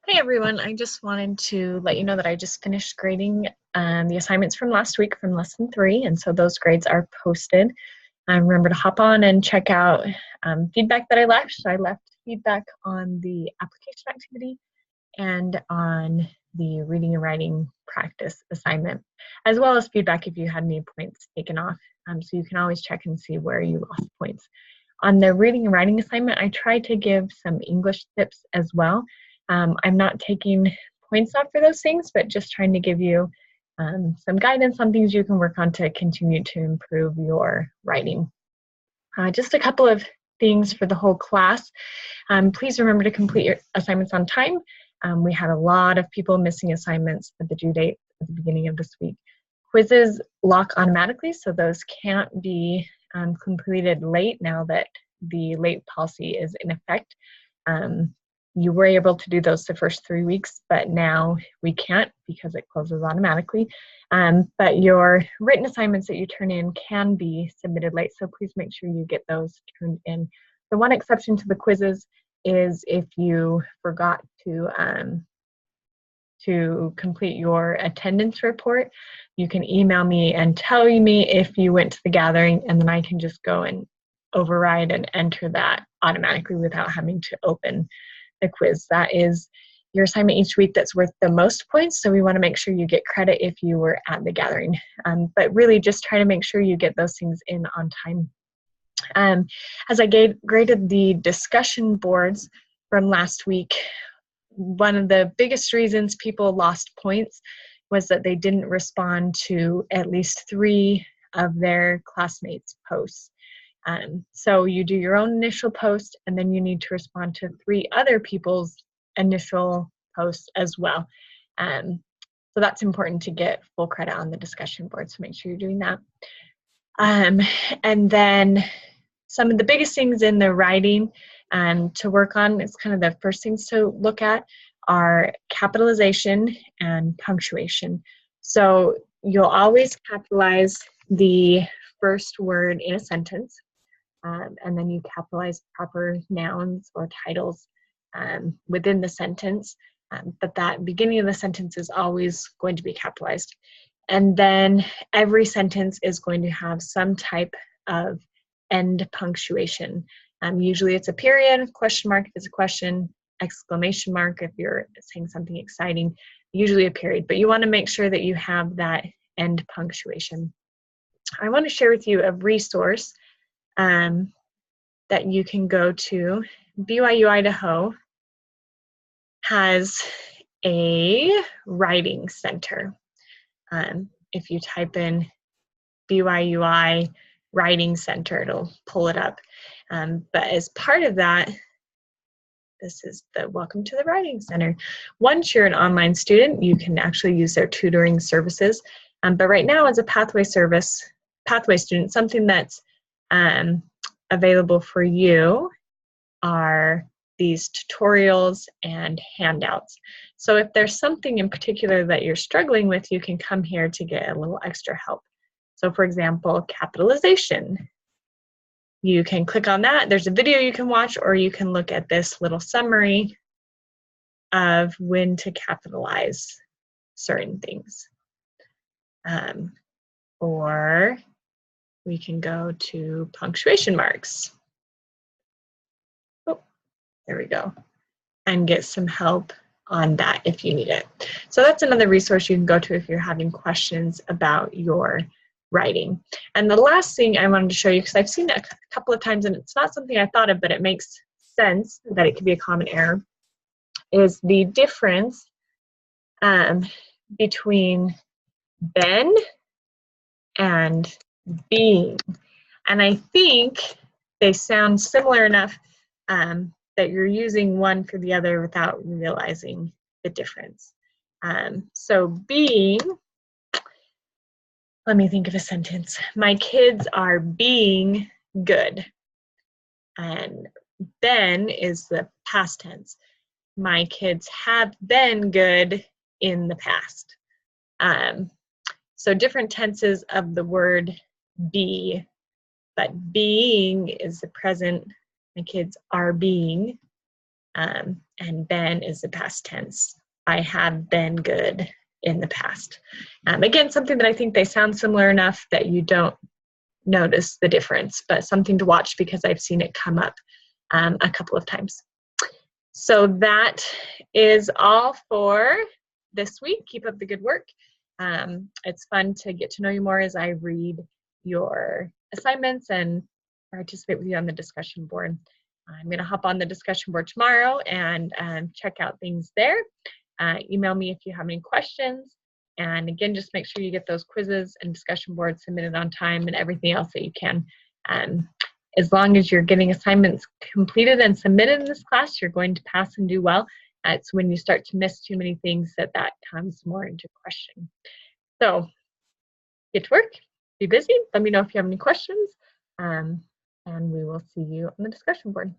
Hey everyone, I just wanted to let you know that I just finished grading the assignments from last week from lesson 3, and so those grades are posted. Remember to hop on and check out feedback that I left. I left feedback on the application activity and on the reading and writing practice assignment, as well as feedback if you had any points taken off. So you can always check and see where you lost points. On the reading and writing assignment, I tried to give some English tips as well. I'm not taking points off for those things, but just trying to give you some guidance on things you can work on to continue to improve your writing. Just a couple of things for the whole class. Please remember to complete your assignments on time. We had a lot of people missing assignments at the due date at the beginning of this week. Quizzes lock automatically, so those can't be completed late now that the late policy is in effect. You were able to do those the first 3 weeks, but now we can't because it closes automatically. But your written assignments that you turn in can be submitted late, so please make sure you get those turned in. The one exception to the quizzes is if you forgot to complete your attendance report. You can email me and tell me if you went to the gathering, and then I can just go and override and enter that automatically without having to open the quiz. That is your assignment each week that's worth the most points, so we want to make sure you get credit if you were at the gathering. But really just try to make sure you get those things in on time. As I graded the discussion boards from last week, one of the biggest reasons people lost points was that they didn't respond to at least 3 of their classmates' posts. So you do your own initial post, and then you need to respond to 3 other people's initial posts as well. So that's important to get full credit on the discussion board, so make sure you're doing that. And then some of the biggest things in the writing to work on, it's kind of the first things to look at, are capitalization and punctuation. So you'll always capitalize the first word in a sentence, and then you capitalize proper nouns or titles within the sentence, but that beginning of the sentence is always going to be capitalized. And then every sentence is going to have some type of end punctuation. Usually it's a period, question mark if it's a question, exclamation mark if you're saying something exciting, usually a period, but you want to make sure that you have that end punctuation. I want to share with you a resource that you can go to. BYU Idaho has a writing center. If you type in BYUI Writing Center, it'll pull it up. But as part of that, this is the Welcome to the Writing Center. Once you're an online student, you can actually use their tutoring services. But right now, as a pathway student, something that's available for you are these tutorials and handouts. So if there's something in particular that you're struggling with, you can come here to get a little extra help. So for example, capitalization. You can click on that. There's a video you can watch, or you can look at this little summary of when to capitalize certain things. Or we can go to punctuation marks. Oh, there we go. And get some help on that if you need it. So that's another resource you can go to if you're having questions about your writing. And the last thing I wanted to show you, because I've seen it a couple of times and it's not something I thought of, but it makes sense that it could be a common error, is the difference between been and being. And I think they sound similar enough that you're using one for the other without realizing the difference. So being, let me think of a sentence. My kids are being good. And been is the past tense. My kids have been good in the past. So different tenses of the word be, but being is the present. My kids are being And been is the past tense. I have been good in the past. Again, something that I think they sound similar enough that you don't notice the difference, but something to watch because I've seen it come up a couple of times. So that is all for this week. Keep up the good work. It's fun to get to know you more as I read your assignments and participate with you on the discussion board. I'm going to hop on the discussion board tomorrow and check out things there. Email me if you have any questions. And again, just make sure you get those quizzes and discussion boards submitted on time and everything else that you can. As long as you're getting assignments completed and submitted in this class, you're going to pass and do well. It's when you start to miss too many things that comes more into question. So get to work, be busy. Let me know if you have any questions, and we will see you on the discussion board.